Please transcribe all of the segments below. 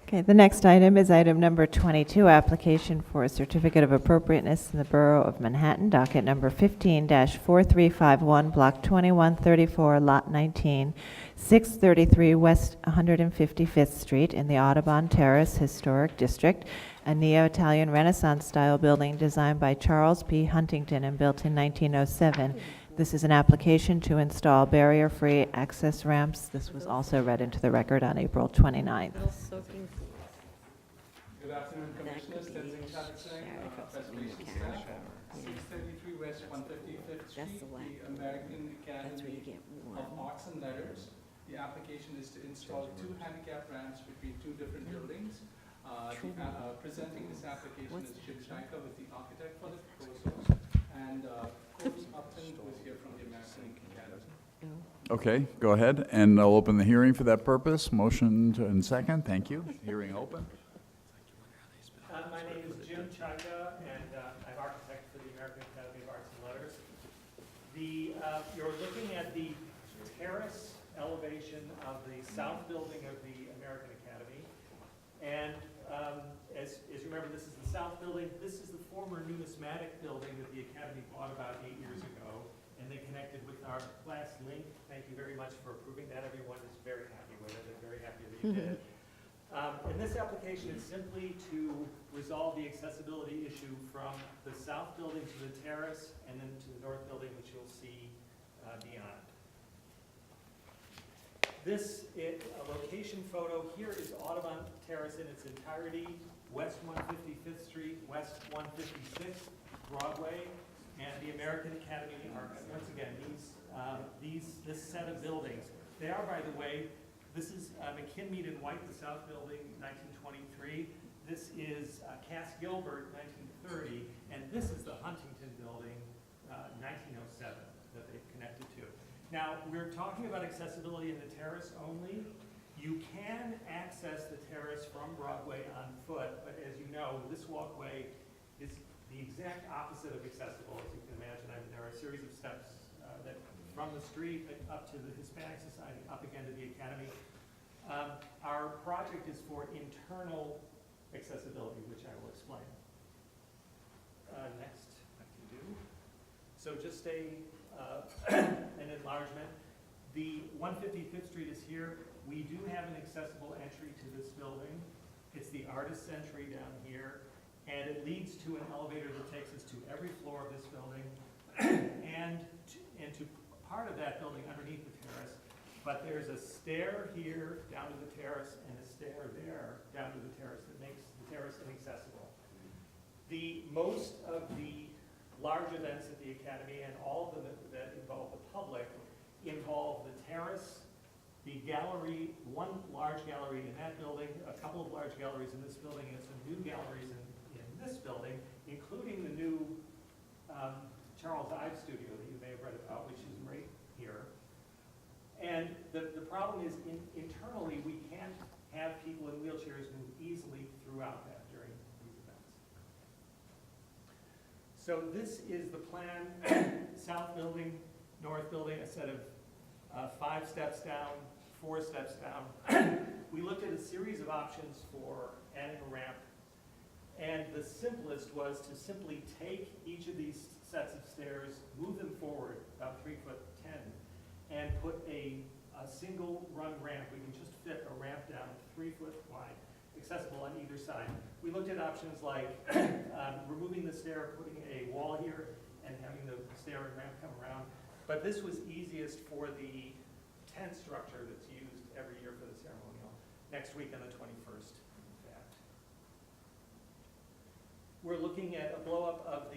Okay, the next item is item number 22, application for a certificate of appropriateness in the Borough of Manhattan, docket number 15-4351, block 2134, lot 19, 633 West 155th Street in the Audubon Terrace Historic District, a neo-Italian Renaissance-style building designed by Charles P. Huntington and built in 1907. This is an application to install barrier-free access ramps. This was also read into the record on April 29th. Good afternoon, Commissioners. Tenzing Chadasang, Preservation Staff, 633 West 155th Street, the American Academy of Arts and Letters. The application is to install 2 handicap ramps between 2 different buildings. Presenting this application is Jim Shaika with the architect for the proposal, and Courtney Upton, who is here from the American Academy. Okay, go ahead, and I'll open the hearing for that purpose. Motion and second, thank you. Hearing open. My name is Jim Chaga, and I'm architect for the American Academy of Arts and Letters. You're looking at the terrace elevation of the south building of the American Academy. And as you remember, this is the south building. This is the former numismatic building that the Academy bought about 8 years ago, and they connected with our glass link. Thank you very much for approving that. Everyone is very happy with it. They're very happy that you did it. And this application is simply to resolve the accessibility issue from the south building to the terrace and then to the north building, which you'll see beyond. A location photo here is Audubon Terrace in its entirety, West 155th Street, West 156th Broadway, and the American Academy are, once again, this set of buildings. They are, by the way, this is McKinmead and White, the South Building, 1923. This is Cass Gilbert, 1930, and this is the Huntington Building, 1907, that they've connected to. Now, we're talking about accessibility in the terrace only. You can access the terrace from Broadway on foot, but as you know, this walkway is the exact opposite of accessible, as you can imagine. I mean, there are a series of steps that from the street up to the Hispanic Society, up again to the Academy. Our project is for internal accessibility, which I will explain. Next, I can do. So just an enlargement. The 155th Street is here. We do have an accessible entry to this building. It's the artist's entry down here, and it leads to an elevator that takes us to every floor of this building and to part of that building underneath the terrace. But there's a stair here down to the terrace and a stair there down to the terrace that makes the terrace inaccessible. Most of the large events at the Academy and all of them that involve the public involve the terrace, the gallery, one large gallery in that building, a couple of large galleries in this building, and some new galleries in this building, including the new Charles Ives studio that you may have read about, which is right here. And the problem is, internally, we can't have people in wheelchairs move easily throughout that during these events. So this is the plan, south building, north building, a set of 5 steps down, 4 steps down. We looked at a series of options for adding a ramp, and the simplest was to simply take each of these sets of stairs, move them forward about 3'10", and put a single run ramp. We can just fit a ramp down 3 foot wide, accessible on either side. We looked at options like removing the stair, putting a wall here, and having the stair and ramp come around. But this was easiest for the tent structure that's used every year for the ceremonial, next week on the 21st, in fact. We're looking at a blow-up of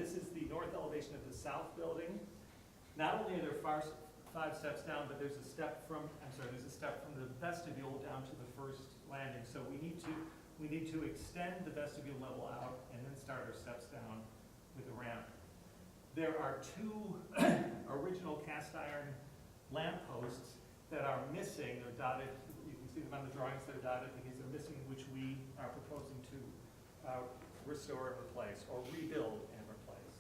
this is the north elevation of the south building. Not only are there 5 steps down, but there's a step from the vestibule down to the first landing. So we need to extend the vestibule level out and then start our steps down with a ramp. There are 2 original cast iron lamp posts that are missing. They're dotted. You can see them on the drawings. They're dotted because they're missing, which we are proposing to restore and replace, or rebuild and replace.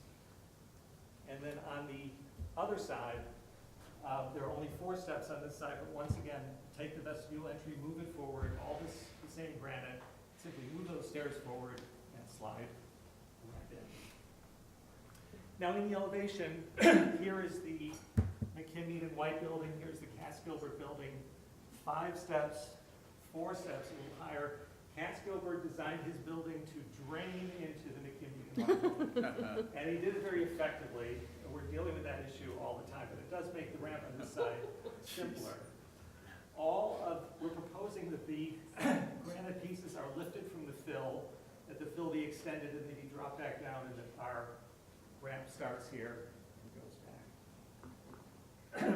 And then on the other side, there are only 4 steps on this side, but once again, take the vestibule entry, move it forward. All this same granite, simply move those stairs forward and slide right in. Now in the elevation, here is the McKinney and White building, here's the Cass Gilbert building, 5 steps, 4 steps, a little higher. Cass Gilbert designed his building to drain into the McKinney and White building. And he did it very effectively. We're dealing with that issue all the time, but it does make the ramp on this side simpler. We're proposing that the granite pieces are lifted from the fill, that the fill be extended and maybe drop back down, and that our ramp starts here and goes back.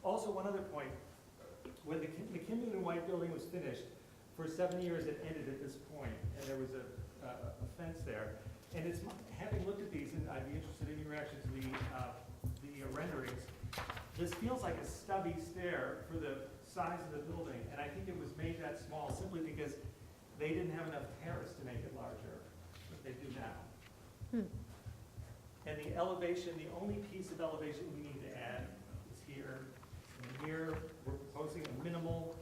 Also, one other point, when the McKinney and White building was finished, for 7 years it ended at this point, and there was a fence there. And it's, having looked at these, and I'd be interested in your reaction to the renderings, this feels like a stubby stair for the size of the building, and I think it was made that small simply because they didn't have enough terrace to make it larger, but they do now. And the elevation, the only piece of elevation we need to add is here. And here, we're proposing a minimal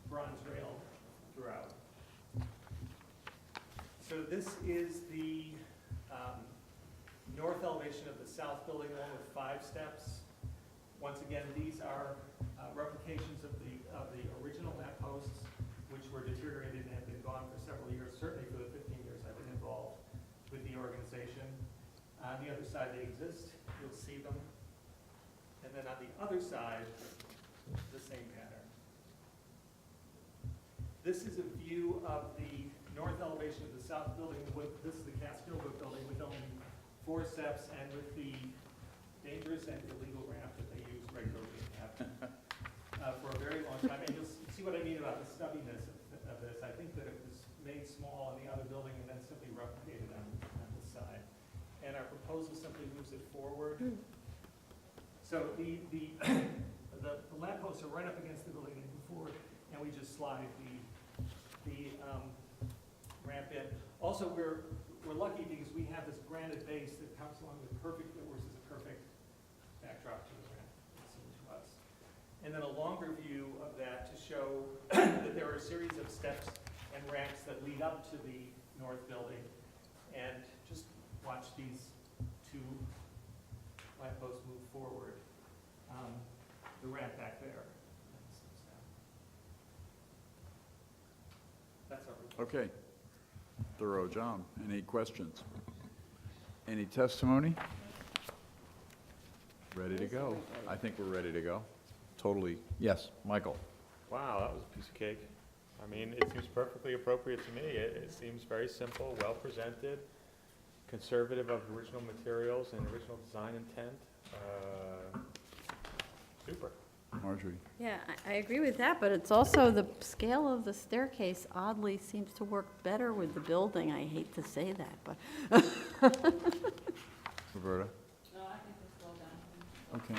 bronze rail throughout. So this is the north elevation of the south building wall with 5 steps. Once again, these are replications of the original lamp posts, which were deteriorated and have been gone for several years, certainly for the 15 years I've been involved with the organization. On the other side, they exist. You'll see them. And then on the other side, the same pattern. This is a view of the north elevation of the south building. This is the Cass Gilbert building with only 4 steps and with the dangerous and illegal ramp that they use regularly for a very long time. And you'll see what I mean about the stubbiness of this. I think that it was made small in the other building and then simply replicated on this side. And our proposal simply moves it forward. So the lampposts are right up against the building and move forward, and we just slide the ramp in. Also, we're lucky because we have this granite base that comes along with perfect, that works as a perfect backdrop to the ramp, it seems to us. And then a longer view of that to show that there are a series of steps and ramps that lead up to the north building. And just watch these 2 lampposts move forward. The ramp back there. That's our report. Okay. Thorough job. Any questions? Any testimony? Ready to go. I think we're ready to go. Totally. Yes, Michael. Wow, that was a piece of cake. I mean, it seems perfectly appropriate to me. It seems very simple, well presented, conservative of original materials and original design intent. Super. Marjorie. Yeah, I agree with that, but it's also the scale of the staircase oddly seems to work better with the building. I hate to say that, but. Roberta? No, I think we're slow down. Okay.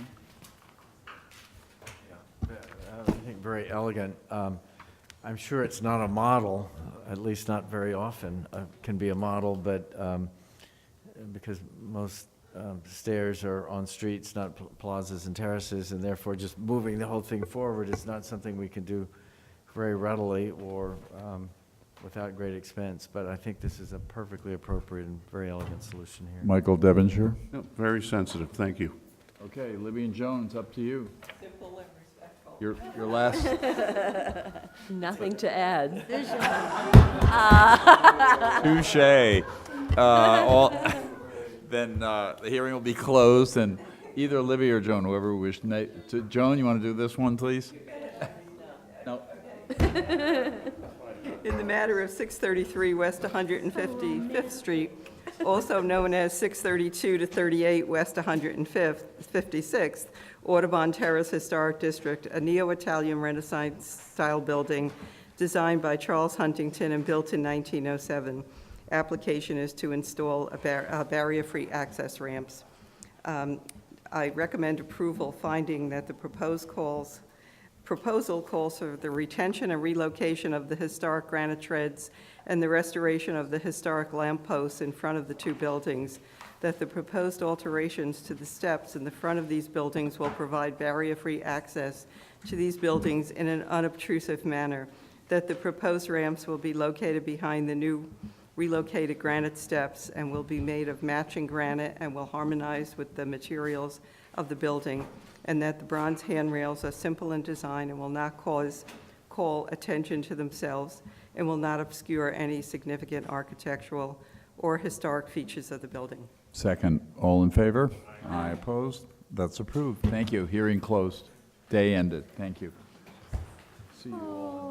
I think very elegant. I'm sure it's not a model, at least not very often can be a model, but because most stairs are on streets, not plazas and terraces, and therefore just moving the whole thing forward is not something we can do very readily or without great expense. But I think this is a perfectly appropriate and very elegant solution here. Michael Devonshire. Yep, very sensitive, thank you. Okay, Libby and Jones, up to you. Simple and respectful. Your last. Nothing to add. Touche. Then the hearing will be closed, and either Libby or Joan, whoever wished. Joan, you want to do this one, please? No. In the matter of 633 West 155th Street, also known as 632 to 38 West 156th, Audubon Terrace Historic District, a neo-Italian Renaissance-style building designed by Charles Huntington and built in 1907. Application is to install barrier-free access ramps. I recommend approval, finding that the proposal calls for the retention and relocation of the historic granite treads and the restoration of the historic lampposts in front of the 2 buildings, that the proposed alterations to the steps in the front of these buildings will provide barrier-free access to these buildings in an unobtrusive manner, that the proposed ramps will be located behind the new relocated granite steps and will be made of matching granite and will harmonize with the materials of the building, and that the bronze handrails are simple in design and will not call attention to themselves and will not obscure any significant architectural or historic features of the building. Second, all in favor? Aye. Opposed? That's approved. Thank you. Hearing closed. Day ended. Thank you. See you all.